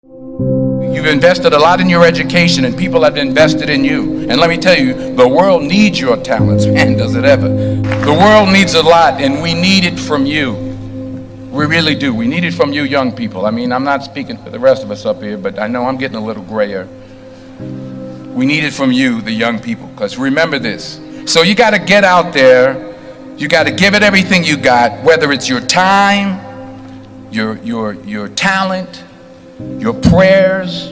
You've invested a lot in your education, and people have invested in you. And let me tell you, the world needs your talents. Man, does it ever. The world needs a lot, and we need it from you. We really do. We need it from you young people. I mean, I'm not speaking for the rest of us up here, but I know I'm getting a little grayer. We need it from you, the young people, because remember this. So you got to get out there. You got to give it everything you got, whether it's your time, your talent, your prayers,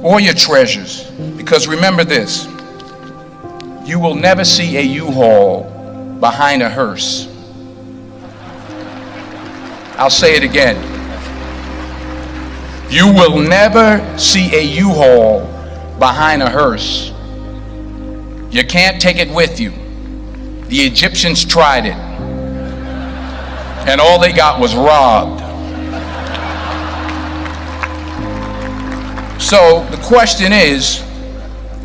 or your treasures. Because remember this, you will never see a U-Haul behind a hearse. I'll say it again. You will never see a U-Haul behind a hearse. You can't take it with you. The Egyptians tried it, and all they got was robbed. So the question is,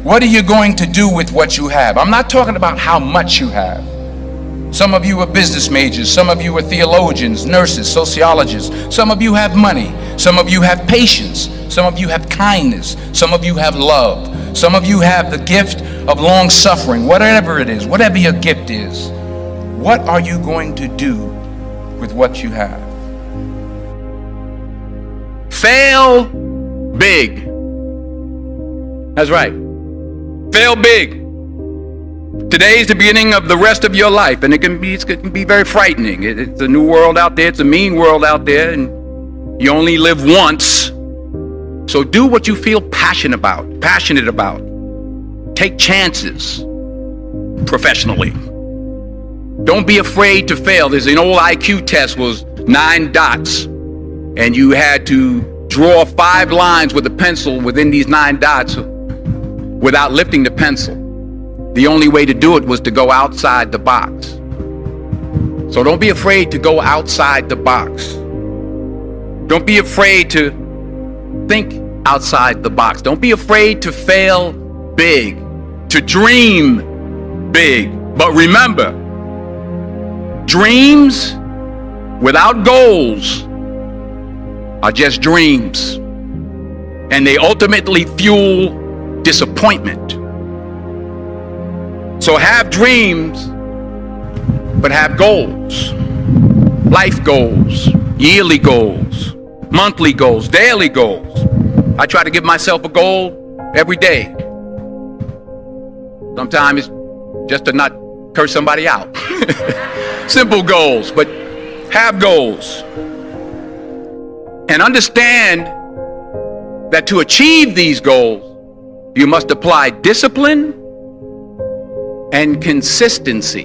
what are you going to do with what you have? I'm not talking about how much you have. Some of you are business majors, some of you are theologians, nurses, sociologists. Some of you have money, some of you have patience, some of you have kindness, some of you have love, some of you have the gift of long suffering. Whatever it is, whatever your gift is, what are you going to do with what you have? Fail big. That's right. Fail big. Today is the beginning of the rest of your life, and it can be very frightening. It's a new world out there. It's a mean world out there, and you only live once. So do what you feel passionate about. Take chances professionally. Don't be afraid to fail. There's an old IQ test, was 9 dots, and you had to draw 5 lines with a pencil within these 9 dots without lifting the pencil. The only way to do it was to go outside the box. So don't be afraid to go outside the box. Don't be afraid to think outside the box. Don't be afraid to fail big, to dream big. But remember, dreams without goals are just dreams, and they ultimately fuel disappointment. So have dreams, but have goals. Life goals, yearly goals, monthly goals, daily goals. I try to give myself a goal every day. Sometimes it's just to not curse somebody out. Simple goals, but have goals. And understand that to achieve these goals, you must apply discipline and consistency.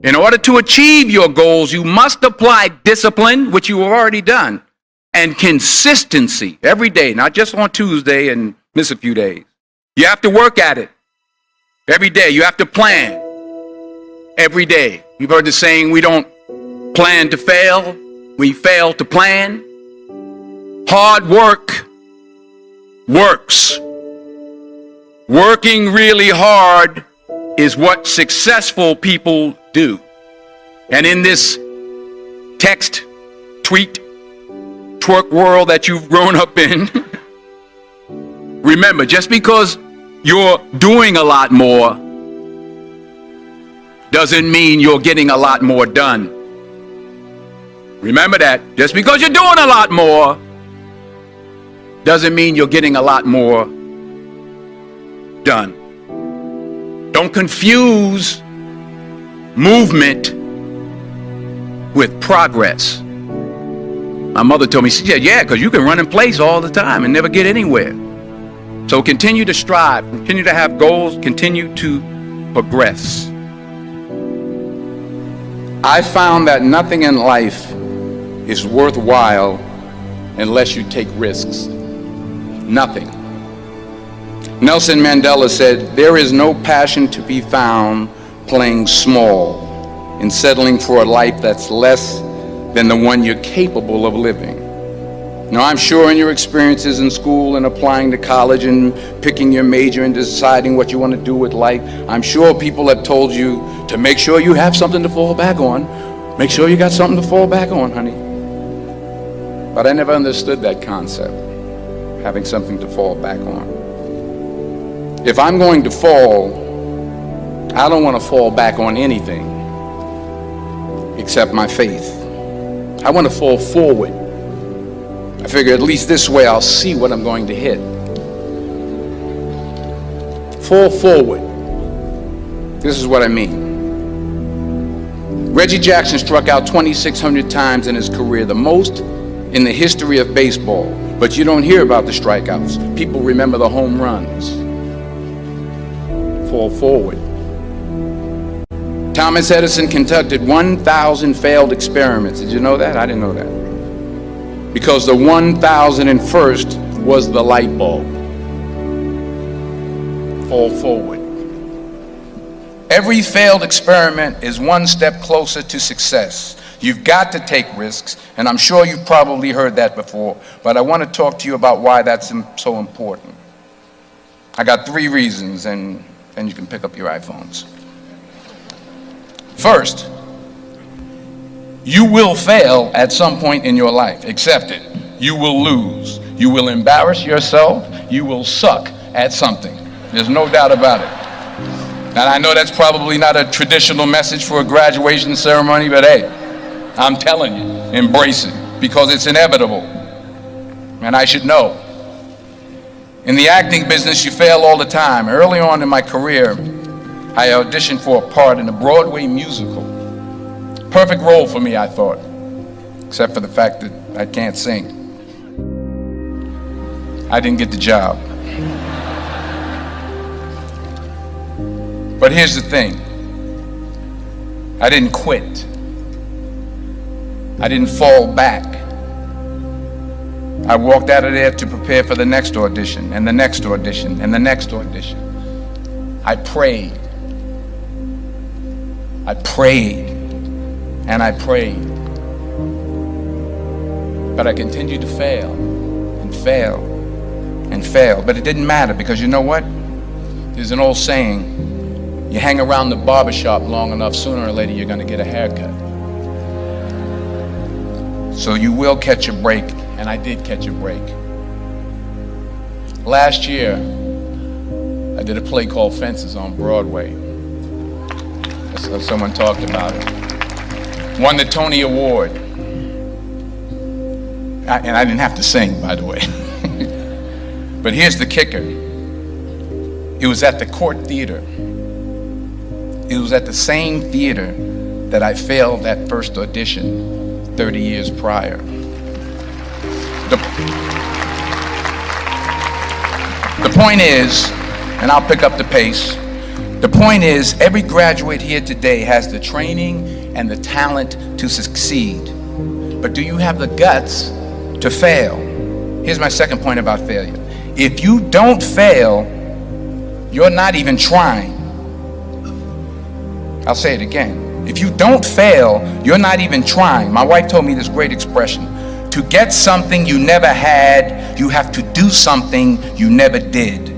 In order to achieve your goals, you must apply discipline, which you have already done, and consistency every day, not just on Tuesday and miss a few days. You have to work at it every day. You have to plan every day. You've heard the saying, we don't plan to fail, we fail to plan. Hard work works. Working really hard is what successful people do. And in this text, tweet, twerk world that you've grown up in, remember, just because you're doing a lot more doesn't mean you're getting a lot more done. Remember that. Just because you're doing a lot more doesn't mean you're getting a lot more done. Don't confuse movement with progress. My mother told me, she said, yeah, because you can run in place all the time and never get anywhere. So continue to strive, continue to have goals, continue to progress. I found that nothing in life is worthwhile unless you take risks. Nothing. Nelson Mandela said, there is no passion to be found playing small and settling for a life that's less than the one you're capable of living. Now, I'm sure in your experiences in school and applying to college and picking your major and deciding what you want to do with life, I'm sure people have told you to make sure you have something to fall back on. Make sure you got something to fall back on, honey. But I never understood that concept, having something to fall back on. If I'm going to fall, I don't want to fall back on anything except my faith. I want to fall forward. I figure at least this way I'll see what I'm going to hit. Fall forward. This is what I mean. Reggie Jackson struck out 2,600 times in his career, the most in the history of baseball. But you don't hear about the strikeouts. People remember the home runs. Fall forward. Thomas Edison conducted 1,000 failed experiments. Did you know that? I didn't know that. Because the 1,001st was the light bulb. Fall forward. Every failed experiment is one step closer to success. You've got to take risks, and I'm sure you've probably heard that before, but I want to talk to you about why that's so important. I got 3 reasons, and then you can pick up your iPhones. First, you will fail at some point in your life. Accept it. You will lose. You will embarrass yourself. You will suck at something. There's no doubt about it. And I know that's probably not a traditional message for a graduation ceremony, but hey, I'm telling you, embrace it, because it's inevitable. And I should know. In the acting business, you fail all the time. Early on in my career, I auditioned for a part in a Broadway musical. Perfect role for me, I thought, except for the fact that I can't sing. I didn't get the job. But here's the thing. I didn't quit. I didn't fall back. I walked out of there to prepare for the next audition, and the next audition, and the next audition. I prayed. I prayed. And I prayed. But I continued to fail, and fail, and fail. But it didn't matter, because you know what? There's an old saying, you hang around the barbershop long enough, sooner or later you're going to get a haircut. So you will catch a break, and I did catch a break. Last year, I did a play called Fences on Broadway. Someone talked about it. Won the Tony Award. And I didn't have to sing, by the way. But here's the kicker. It was at the Court Theater. It was at the same theater that I failed that first audition 30 years prior. The point is, and I'll pick up the pace, the point is, every graduate here today has the training and the talent to succeed. But do you have the guts to fail? Here's my second point about failure. If you don't fail, you're not even trying. I'll say it again. If you don't fail, you're not even trying. My wife told me this great expression. To get something you never had, you have to do something you never did.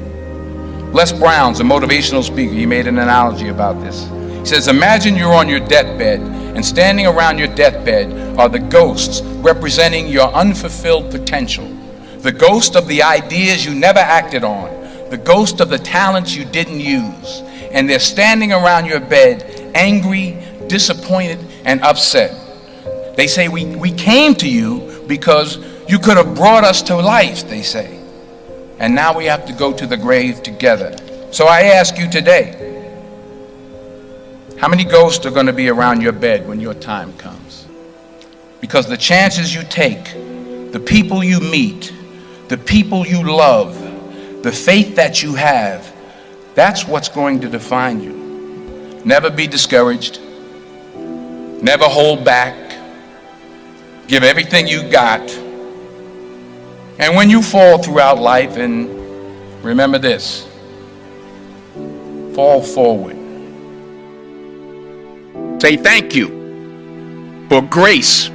Les Brown's a motivational speaker. He made an analogy about this. He says, imagine you're on your deathbed, and standing around your deathbed are the ghosts representing your unfulfilled potential. The ghost of the ideas you never acted on. The ghost of the talents you didn't use. And they're standing around your bed, angry, disappointed, and upset. They say, we came to you because you could have brought us to life, they say. And now we have to go to the grave together. So I ask you today, how many ghosts are going to be around your bed when your time comes? Because the chances you take, the people you meet, the people you love, the faith that you have, that's what's going to define you. Never be discouraged. Never hold back. Give everything you got. And when you fall throughout life, and remember this, fall forward. Say thank you for grace.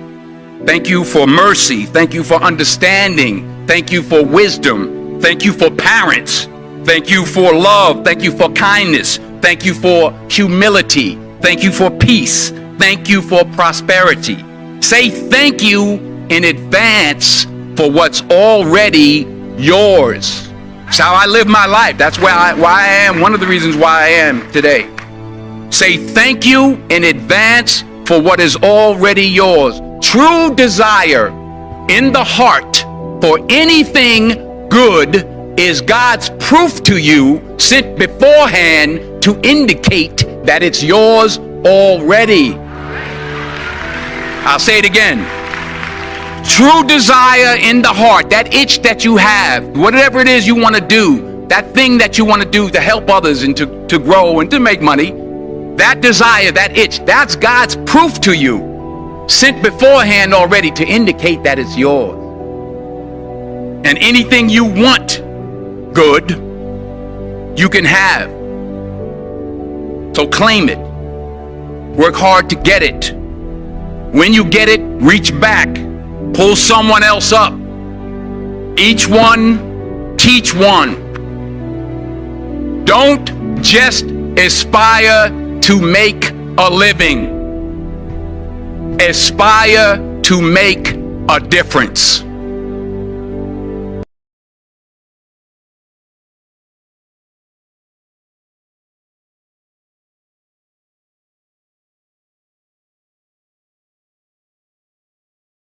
Thank you for mercy. Thank you for understanding. Thank you for wisdom. Thank you for parents. Thank you for love. Thank you for kindness. Thank you for humility. Thank you for peace. Thank you for prosperity. Say thank you in advance for what's already yours. That's how I live my life. That's why I am, one of the reasons why I am today. Say thank you in advance for what is already yours. True desire in the heart for anything good is God's proof to you, sent beforehand to indicate that it's yours already. I'll say it again. True desire in the heart, that itch that you have, whatever it is you want to do, that thing that you want to do to help others and to grow and to make money, that desire, that itch, that's God's proof to you, sent beforehand already to indicate that it's yours. And anything you want good, you can have. So claim it. Work hard to get it. When you get it, reach back. Pull someone else up. Each one, teach one. Don't just aspire to make a living. Aspire to make a difference.